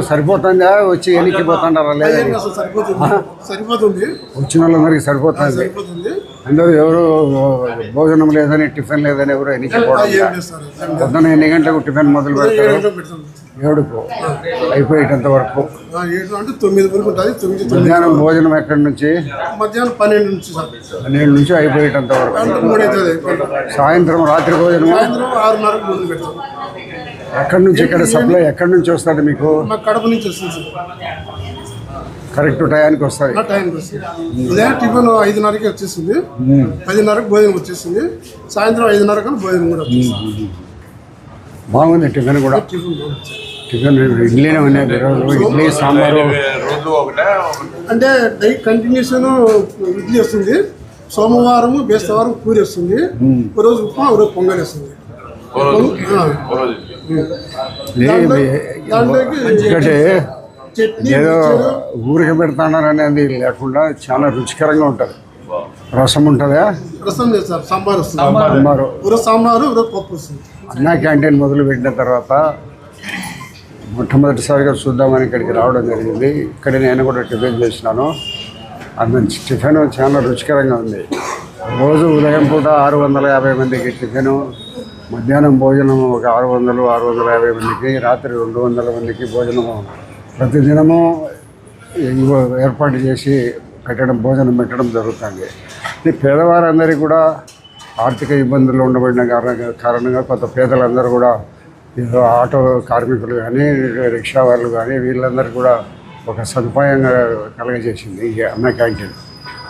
సరిపోతుందా వచ్చి ఎన్నికిపోతుంటారా లేదా సరిపోతుంది వచ్చిన వాళ్ళందరికీ సరిపోతుంది అందరూ ఎవరు భోజనం లేదని టిఫిన్ లేదని ఎవరు ఎన్నికిపోవడం పొద్దున ఎన్ని గంటలకు టిఫిన్ మొదలు పెడతారు 7కు అయిపోయేటంత వరకు అంటే 9 వరకు ఉంటుంది మధ్యాహ్నం భోజనం ఎక్కడి నుంచి మధ్యాహ్నం 12 నుంచి 12 నుంచి అయిపోయేటంత వరకు సాయంత్రం రాత్రి భోజనం 6:30 మొదలు పెడతాం ఎక్కడి నుంచి ఇక్కడ సప్లై ఎక్కడి నుంచి వస్తుంది మీకు కడప నుంచి వస్తుంది కరెక్ట్ టయానికి వస్తుంది ఉదయం టిఫిన్ 5:30కి వచ్చేసింది 10:30కి భోజనం వచ్చేసింది సాయంత్రం 5:30 భోజనం కూడా వచ్చేసింది బాగుంది టిఫిన్ కూడా టిఫిన్ ఇడ్లీనే ఉన్నాయి రోజు ఇడ్లీ సాంబారు అంటే డై కంటిన్యూషన్ ఇడ్లీ వస్తుంది సోమవారం బేస్తవారం పూరి వస్తుంది ఒక రోజు ఉప్మా ఒక రోజు పొంగల్ వస్తుంది ఎందుకంటే ఏదో ఊరికి పెడతాన్నారు అనేది లేకుండా చాలా రుచికరంగా ఉంటుంది రసం ఉంటుందా రసం లేదు సార్ సాంబార్ వస్తుంది సాంబారు పప్పు వస్తుంది అన్నా క్యాంటీన్ మొదలు పెట్టిన తర్వాత మొట్టమొదటిసారిగా చూద్దామని ఇక్కడికి రావడం జరిగింది. ఇక్కడ నేను కూడా టిఫిన్ చేసినాను. మంచి టిఫిన్ చాలా రుచికరంగా ఉంది. రోజు ఉదయం పూట 650 మందికి టిఫిను, మధ్యాహ్నం భోజనం ఒక 600-650 మందికి, రాత్రి 200 మందికి భోజనము ప్రతిదినము ఏర్పాటు చేసి భోజనం పెట్టడం జరుగుతుంది. ఇది పేదవారందరికీ కూడా ఆర్థిక ఇబ్బందులు ఉండబడిన కారణంగా కొంత పేదలందరూ కూడా ఆటో కార్మికులు కానీ రిక్షా వాళ్ళు కానీ వీళ్ళందరూ కూడా ఒక సదుపాయంగా కలగజేసింది ఈ అన్నా క్యాంటీన్.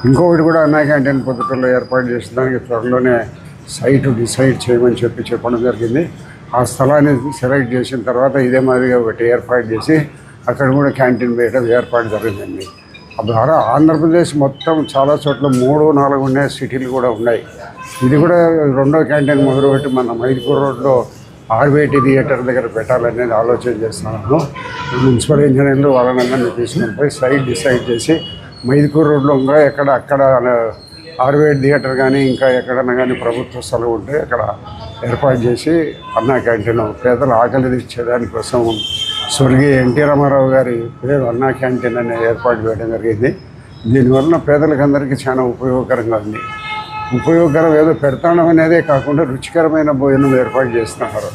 ఇంకొకటి కూడా అన్నా క్యాంటీన్ పొద్దుటూరులో ఏర్పాటు చేసిన దానికి త్వరలోనే సైట్ డిసైడ్ చేయమని చెప్పడం జరిగింది. ఆ స్థలాన్ని సెలెక్ట్ చేసిన తర్వాత ఇదే మాదిరిగా ఒకటి ఏర్పాటు చేసి అక్కడ కూడా క్యాంటీన్ వేయడం ఏర్పాటు జరిగిందండి. ద్వారా ఆంధ్రప్రదేశ్ మొత్తం చాలా చోట్ల 3-4 ఉండే సిటీలు కూడా ఉన్నాయి. ఇది కూడా రెండో క్యాంటీన్ మొదలుపెట్టి మన మైదుకూరు రోడ్లో ఆర్వేటి థియేటర్ దగ్గర పెట్టాలనేది ఆలోచన చేస్తున్నాను. మున్సిపల్ ఇంజనీర్లు వాళ్ళందరినీ తీసుకుని పోయి సైట్ డిసైడ్ చేసి మైదుకూరు రోడ్లో ఇంకా అక్కడ ఆర్వేటి థియేటర్ కానీ ఇంకా ఎక్కడన్నా కానీ ప్రభుత్వ స్థలం ఉంటే అక్కడ ఏర్పాటు చేసి అన్నా క్యాంటీన్ పేదల ఆకలి తీర్చేదానికోసం స్వర్గీయ ఎన్టీ రామారావు గారి పేరు అన్నా క్యాంటీన్ అనే ఏర్పాటు చేయడం జరిగింది. దీనివల్ల పేదలకు అందరికీ చాలా ఉపయోగకరంగా ఉంది. ఉపయోగకరం ఏదో పెడతాడం అనేదే కాకుండా రుచికరమైన భోజనం ఏర్పాటు చేస్తున్నారు.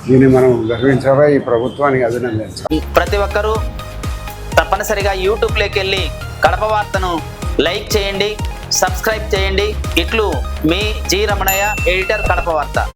దీన్ని మనం గర్వించాలా, ఈ ప్రభుత్వానికి అభినందించాలి. ప్రతి ఒక్కరూ తప్పనిసరిగా యూట్యూబ్లోకి వెళ్ళి కడప వార్తను లైక్ చేయండి, సబ్స్క్రైబ్ చేయండి. ఇట్లు మీ జి రమణయ్య, ఎడిటర్, కడప వార్త.